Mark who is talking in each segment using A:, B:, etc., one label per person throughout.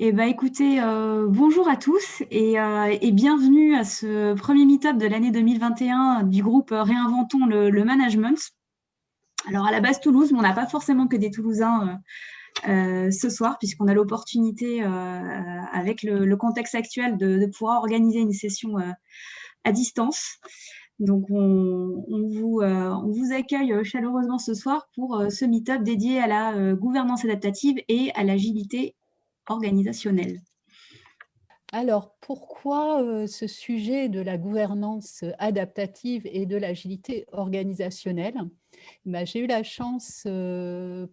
A: Écoutez, bonjour à tous et bienvenue à ce premier meet-up de l'année 2021 du groupe Réinventons le management. Alors à la base Toulouse, mais on n'a pas forcément que des Toulousains ce soir, puisqu'on a l'opportunité, avec le contexte actuel, de pouvoir organiser une session à distance. Donc on vous accueille chaleureusement ce soir pour ce meet-up dédié à la gouvernance adaptative et à l'agilité organisationnelle.
B: Alors, pourquoi ce sujet de la gouvernance adaptative et de l'agilité organisationnelle? J'ai eu la chance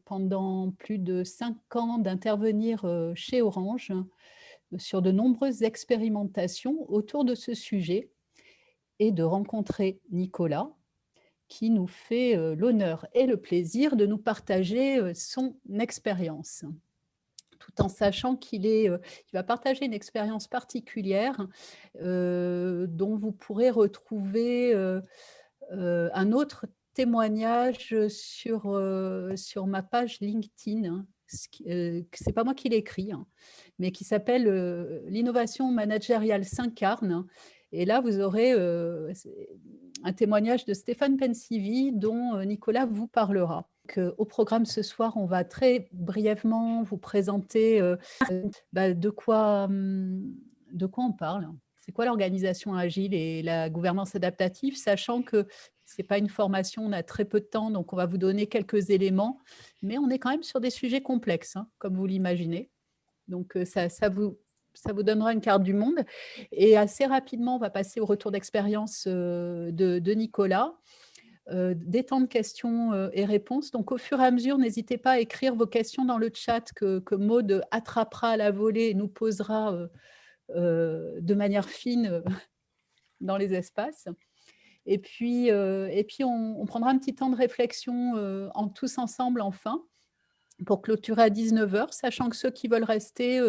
B: pendant plus de 5 ans d'intervenir chez Orange sur de nombreuses expérimentations autour de ce sujet et de rencontrer Nicolas qui nous fait l'honneur et le plaisir de nous partager son expérience, tout en sachant il va partager une expérience particulière, dont vous pourrez retrouver, un autre témoignage sur ma page LinkedIn, hein. Que c'est pas moi qui l'ai écrit, hein, mais qui s'appelle, «L'innovation managériale s'incarne», et là, vous aurez, un témoignage de Stéphane Pensivi dont, Nicolas vous parlera. Au programme ce soir, on va très brièvement vous présenter de quoi on parle. C'est quoi l'organisation agile et la gouvernance adaptative, sachant que ce n'est pas une formation, on a très peu de temps, donc on va vous donner quelques éléments, mais on est quand même sur des sujets complexes, hein, comme vous l'imaginez. Donc ça vous donnera une carte du monde. Et assez rapidement, on va passer au retour d'expérience de Nicolas. Des temps de questions et réponses. Donc, au fur et à mesure, n'hésitez pas à écrire vos questions dans le chat que Maud attrapera à la volée et nous posera de manière fine dans les espaces. Et puis on prendra un petit temps de réflexion tous ensemble en fin, pour clôturer à 19h, sachant que ceux qui veulent rester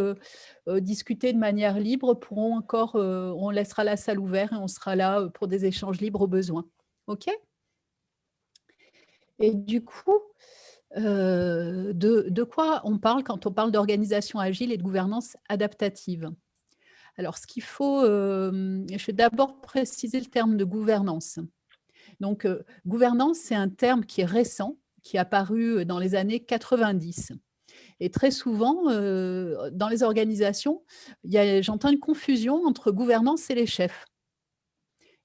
B: discuter de manière libre pourront encore, on laissera la salle ouverte et on sera là pour des échanges libres au besoin. OK? Et du coup, de quoi on parle quand on parle d'organisation agile et de gouvernance adaptative? Alors, ce qu'il faut, je vais d'abord préciser le terme de gouvernance. Donc, gouvernance, c'est un terme qui est récent, qui est apparu dans les années 90. Et très souvent, dans les organisations, j'entends une confusion entre gouvernance et les chefs.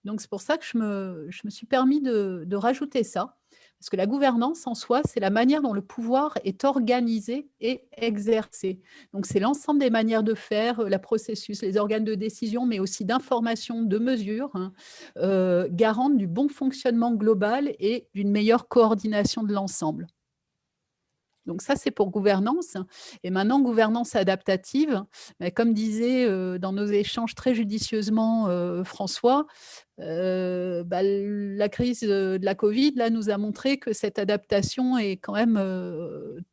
B: Donc, c'est pour ça que je me suis permis de rajouter ça, parce que la gouvernance en soi, c'est la manière dont le pouvoir est organisé et exercé. Donc, c'est l'ensemble des manières de faire, la processus, les organes de décision, mais aussi d'information, de mesure, hein, garante du bon fonctionnement global et d'une meilleure coordination de l'ensemble. Donc ça, c'est pour gouvernance. Et maintenant, gouvernance adaptative, comme disait dans nos échanges très judicieusement François, la crise de la Covid là, nous a montré que cette adaptation est quand même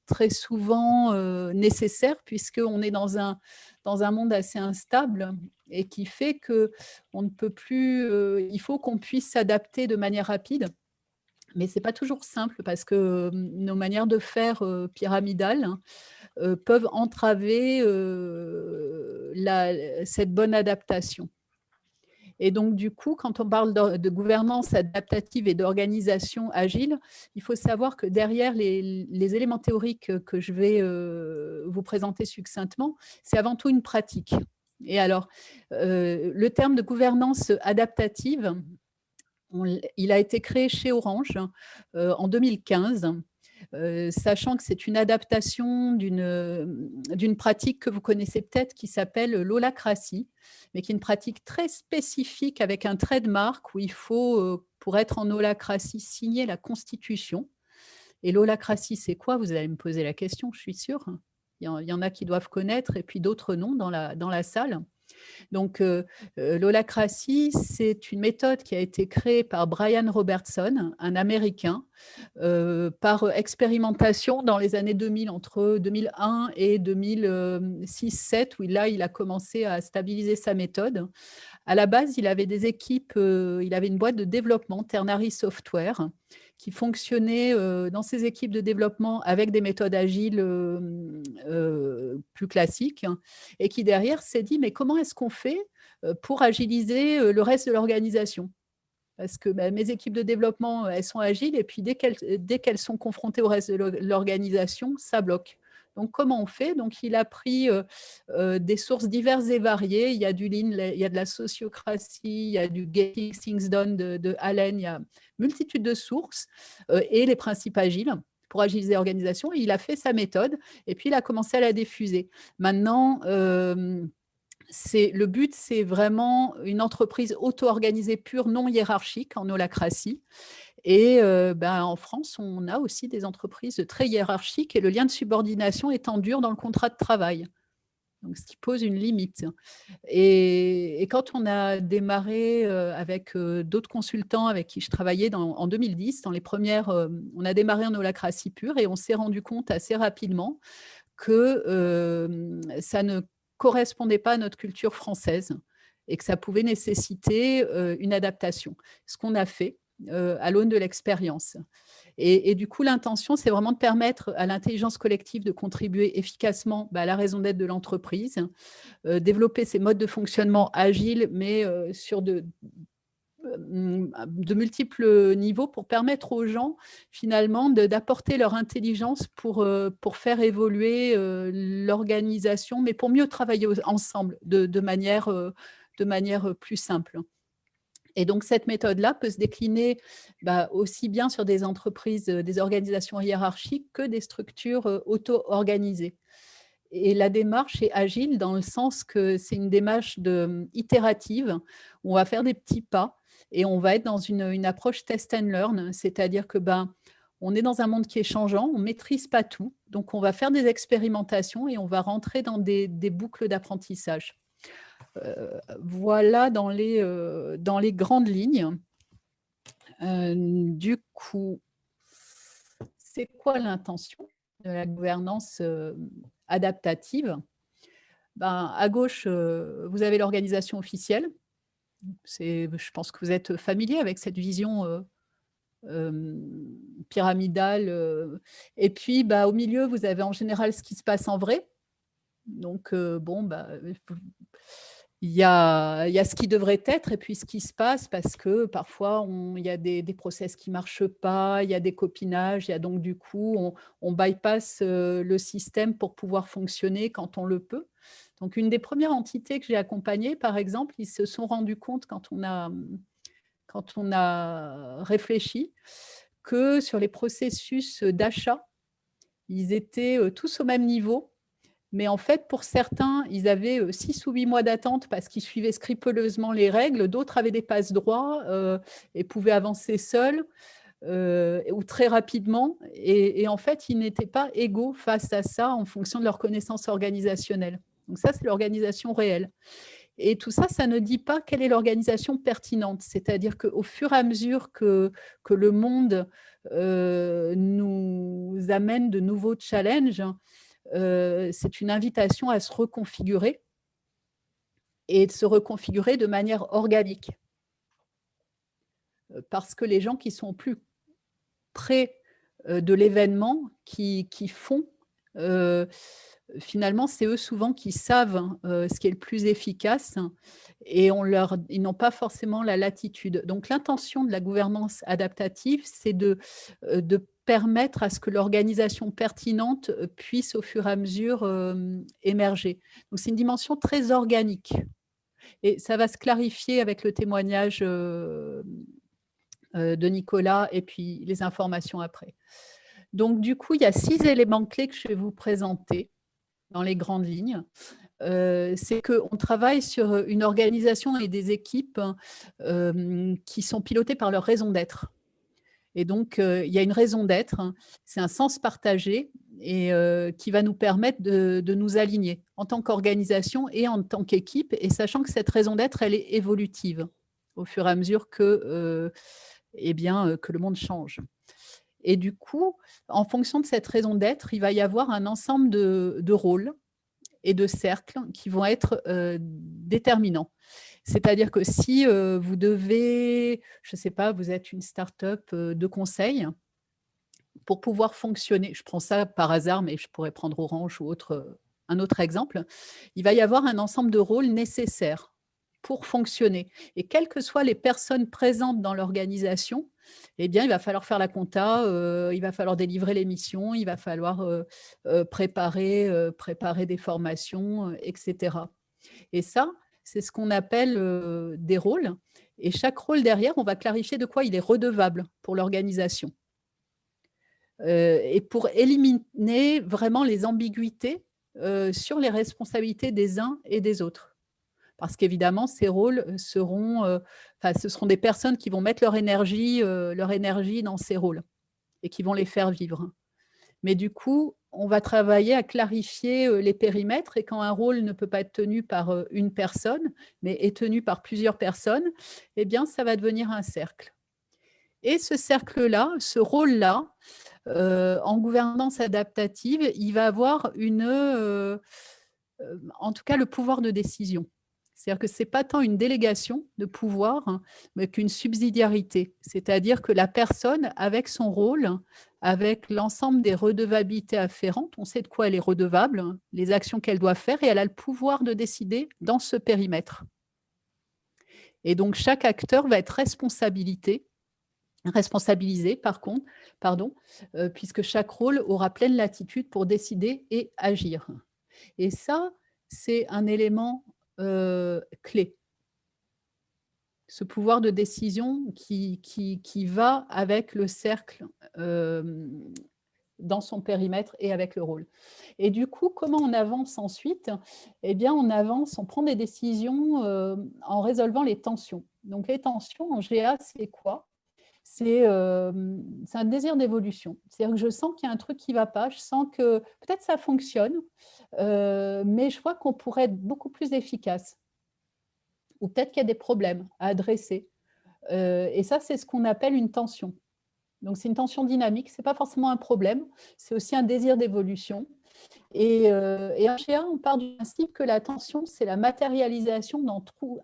B: très souvent nécessaire, puisqu'on est dans un monde assez instable et qui fait qu'on ne peut plus, il faut qu'on puisse s'adapter de manière rapide. Mais ce n'est pas toujours simple parce que nos manières de faire pyramidales, hein, peuvent entraver cette bonne adaptation. Et donc, du coup, quand on parle de gouvernance adaptative et d'organisation agile, il faut savoir que derrière les éléments théoriques que je vais vous présenter succinctement, c'est avant tout une pratique. Et alors, le terme de gouvernance adaptative, il a été créé chez Orange en 2015, sachant que c'est une adaptation d'une pratique que vous connaissez peut-être qui s'appelle l'holacratie, mais qui est une pratique très spécifique avec un trait de marque où il faut, pour être en holacratie, signer la Constitution. Et l'holacratie, c'est quoi? Vous allez me poser la question, je suis sûre. Il y en a qui doivent connaître et puis d'autres non dans la salle. Donc, l'holacratie, c'est une méthode qui a été créée par Brian Robertson, un Américain, par expérimentation dans les années 2000, entre 2001 et 2006-7, où là, il a commencé à stabiliser sa méthode. À la base, il avait des équipes, il avait une boîte de développement, Ternary Software, qui fonctionnait dans ses équipes de développement avec des méthodes agiles plus classiques, et qui derrière s'est dit, mais comment est-ce qu'on fait pour agiliser le reste de l'organisation ? Parce que mes équipes de développement, elles sont agiles, et puis dès qu'elles sont confrontées au reste de l'organisation, ça bloque. Donc, comment on fait ? Donc, il a pris des sources diverses et variées. Il y a du Lean, il y a de la sociocratie, il y a du Getting Things Done de Allen, il y a multitude de sources et les principes agiles pour agiliser l'organisation. Il a fait sa méthode et puis il a commencé à la diffuser. Maintenant, le but, c'est vraiment une entreprise auto-organisée pure, non hiérarchique, en holacratie. Et en France, on a aussi des entreprises très hiérarchiques et le lien de subordination est en dur dans le contrat de travail. Donc, ce qui pose une limite. Et quand on a démarré avec d'autres consultants avec qui je travaillais en 2010, dans les premières, on a démarré en holacratie pure et on s'est rendu compte assez rapidement que ça ne correspondait pas à notre culture française et que ça pouvait nécessiter une adaptation. Ce qu'on a fait à l'aune de l'expérience. Et du coup, l'intention, c'est vraiment de permettre à l'intelligence collective de contribuer efficacement à la raison d'être de l'entreprise, développer ces modes de fonctionnement agiles, mais sur de multiples niveaux pour permettre aux gens finalement d'apporter leur intelligence pour faire évoluer l'organisation, mais pour mieux travailler ensemble de manière plus simple. Et donc, cette méthode-là peut se décliner aussi bien sur des entreprises, des organisations hiérarchiques que des structures auto-organisées. Et la démarche est agile dans le sens que c'est une démarche itérative où on va faire des petits pas et on va être dans une approche test and learn, c'est-à-dire que on est dans un monde qui est changeant, on ne maîtrise pas tout, donc on va faire des expérimentations et on va rentrer dans des boucles d'apprentissage. Voilà dans les grandes lignes. Du coup, c'est quoi l'intention de la gouvernance adaptative ? À gauche, vous avez l'organisation officielle. Je pense que vous êtes familier avec cette vision pyramidale. Et puis, au milieu, vous avez en général ce qui se passe en vrai. Donc, il y a ce qui devrait être et puis ce qui se passe parce que parfois, il y a des process qui ne marchent pas, il y a des copinages, il y a donc du coup, on bypass le système pour pouvoir fonctionner quand on le peut. Donc, une des premières entités que j'ai accompagnées, par exemple, ils se sont rendus compte quand on a réfléchi que sur les processus d'achat, ils étaient tous au même niveau. Mais en fait, pour certains, ils avaient 6 ou 8 mois d'attente parce qu'ils suivaient scrupuleusement les règles. D'autres avaient des passe-droits et pouvaient avancer seuls ou très rapidement. Et en fait, ils n'étaient pas égaux face à ça en fonction de leur connaissance organisationnelle. Donc ça, c'est l'organisation réelle. Et tout ça, ça ne dit pas quelle est l'organisation pertinente. C'est-à-dire qu'au fur et à mesure que le monde nous amène de nouveaux challenges, c'est une invitation à se reconfigurer et de se reconfigurer de manière organique. Parce que les gens qui sont plus près de l'événement, qui font, finalement, c'est eux souvent qui savent ce qui est le plus efficace et ils n'ont pas forcément la latitude. Donc, l'intention de la gouvernance adaptative, c'est de permettre à ce que l'organisation pertinente puisse au fur et à mesure émerger. Donc, c'est une dimension très organique. Et ça va se clarifier avec le témoignage de Nicolas et puis les informations après. Donc, du coup, il y a 6 éléments clés que je vais vous présenter dans les grandes lignes. C'est qu'on travaille sur une organisation et des équipes qui sont pilotées par leur raison d'être. Et donc, il y a une raison d'être, c'est un sens partagé et qui va nous permettre de nous aligner en tant qu'organisation et en tant qu'équipe, et sachant que cette raison d'être, elle est évolutive au fur et à mesure que le monde change. Et du coup, en fonction de cette raison d'être, il va y avoir un ensemble de rôles et de cercles qui vont être déterminants. C'est-à-dire que si vous devez, je ne sais pas, vous êtes une start-up de conseil, pour pouvoir fonctionner, je prends ça par hasard, mais je pourrais prendre Orange ou un autre exemple, il va y avoir un ensemble de rôles nécessaires pour fonctionner. Et quelles que soient les personnes présentes dans l'organisation, eh bien, il va falloir faire la compta, il va falloir délivrer les missions, il va falloir préparer des formations, etc. Et ça, c'est ce qu'on appelle des rôles. Et chaque rôle derrière, on va clarifier de quoi il est redevable pour l'organisation. Et pour éliminer vraiment les ambiguïtés sur les responsabilités des uns et des autres. Parce qu'évidemment, ces rôles seront, ce seront des personnes qui vont mettre leur énergie dans ces rôles et qui vont les faire vivre. Mais du coup, on va travailler à clarifier les périmètres, et quand un rôle ne peut pas être tenu par une personne, mais est tenu par plusieurs personnes, eh bien, ça va devenir un cercle. Et ce cercle-là, ce rôle-là, en gouvernance adaptative, il va avoir en tout cas le pouvoir de décision. C'est-à-dire que ce n'est pas tant une délégation de pouvoir, hein, mais qu'une subsidiarité. C'est-à-dire que la personne, avec son rôle, avec l'ensemble des redevabilités afférentes, on sait de quoi elle est redevable, hein, les actions qu'elle doit faire, et elle a le pouvoir de décider dans ce périmètre. Et donc, chaque acteur va être responsabilisé, puisque chaque rôle aura pleine latitude pour décider et agir. Et ça, c'est un élément clé. Ce pouvoir de décision qui va avec le cercle dans son périmètre et avec le rôle. Et du coup, comment on avance ensuite? Eh bien, on prend des décisions en résolvant les tensions. Donc, les tensions en GA, c'est quoi? C'est un désir d'évolution. C'est-à-dire que je sens qu'il y a un truc qui ne va pas, je sens que peut-être ça fonctionne, mais je vois qu'on pourrait être beaucoup plus efficace. Ou peut-être qu'il y a des problèmes à adresser. Et ça, c'est ce qu'on appelle une tension. Donc, c'est une tension dynamique, ce n'est pas forcément un problème, c'est aussi un désir d'évolution. Et en GA, on part du principe que la tension, c'est la matérialisation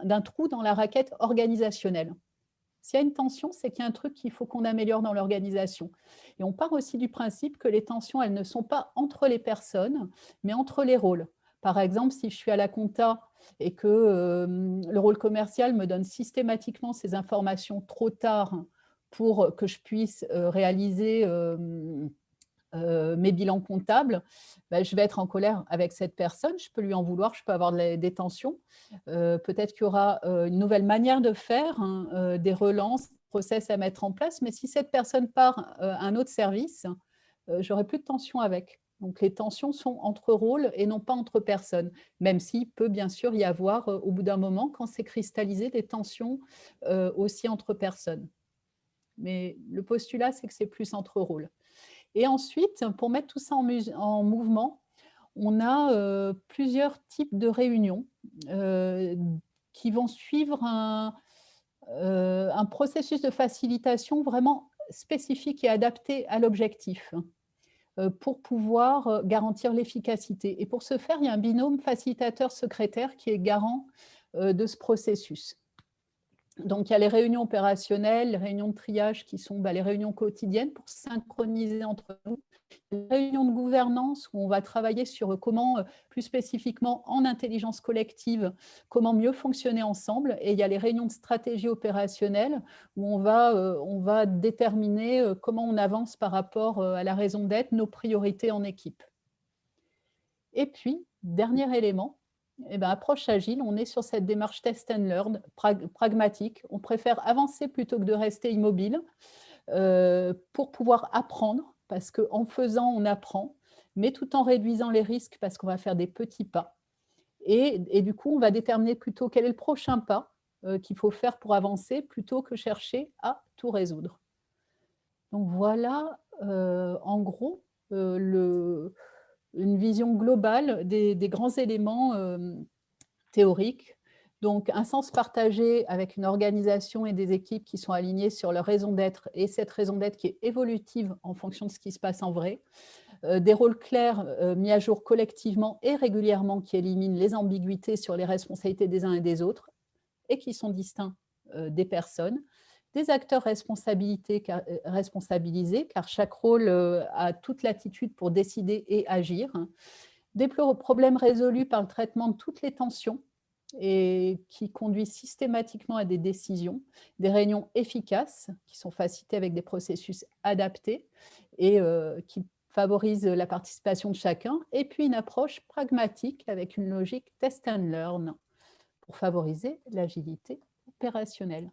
B: d'un trou dans la raquette organisationnelle. S'il y a une tension, c'est qu'il y a un truc qu'il faut qu'on améliore dans l'organisation. Et on part aussi du principe que les tensions, elles ne sont pas entre les personnes, mais entre les rôles. Par exemple, si je suis à la compta et que le rôle commercial me donne systématiquement ces informations trop tard pour que je puisse réaliser mes bilans comptables, je vais être en colère avec cette personne, je peux lui en vouloir, je peux avoir des tensions. Peut-être qu'il y aura une nouvelle manière de faire, hein, des relances, des process à mettre en place, mais si cette personne part à un autre service, j'aurai plus de tension avec. Donc les tensions sont entre rôles et non pas entre personnes, même s'il peut bien sûr y avoir, au bout d'un moment, quand c'est cristallisé, des tensions aussi entre personnes. Mais le postulat, c'est que c'est plus entre rôles. Et ensuite, pour mettre tout ça en mouvement, on a plusieurs types de réunions qui vont suivre un processus de facilitation vraiment spécifique et adapté à l'objectif pour pouvoir garantir l'efficacité. Et pour ce faire, il y a un binôme facilitateur-secrétaire qui est garant de ce processus. Donc, il y a les réunions opérationnelles, les réunions de triage qui sont les réunions quotidiennes pour synchroniser entre nous. Les réunions de gouvernance où on va travailler sur comment, plus spécifiquement en intelligence collective, comment mieux fonctionner ensemble. Et il y a les réunions de stratégie opérationnelle où on va déterminer comment on avance par rapport à la raison d'être, nos priorités en équipe. Et puis, dernier élément, approche agile, on est sur cette démarche test and learn, pragmatique. On préfère avancer plutôt que de rester immobile pour pouvoir apprendre, parce qu'en faisant, on apprend, mais tout en réduisant les risques, parce qu'on va faire des petits pas. Et du coup, on va déterminer plutôt quel est le prochain pas qu'il faut faire pour avancer, plutôt que chercher à tout résoudre. Donc voilà, en gros, une vision globale des grands éléments théoriques. Donc, un sens partagé avec une organisation et des équipes qui sont alignées sur leur raison d'être, et cette raison d'être qui est évolutive en fonction de ce qui se passe en vrai. Des rôles clairs mis à jour collectivement et régulièrement qui éliminent les ambiguïtés sur les responsabilités des uns et des autres. et qui sont distincts des personnes, des acteurs responsabilisés, car chaque rôle a toute latitude pour décider et agir, des problèmes résolus par le traitement de toutes les tensions et qui conduit systématiquement à des décisions, des réunions efficaces qui sont facilitées avec des processus adaptés et qui favorisent la participation de chacun, et puis une approche pragmatique avec une logique test and learn pour favoriser l'agilité opérationnelle.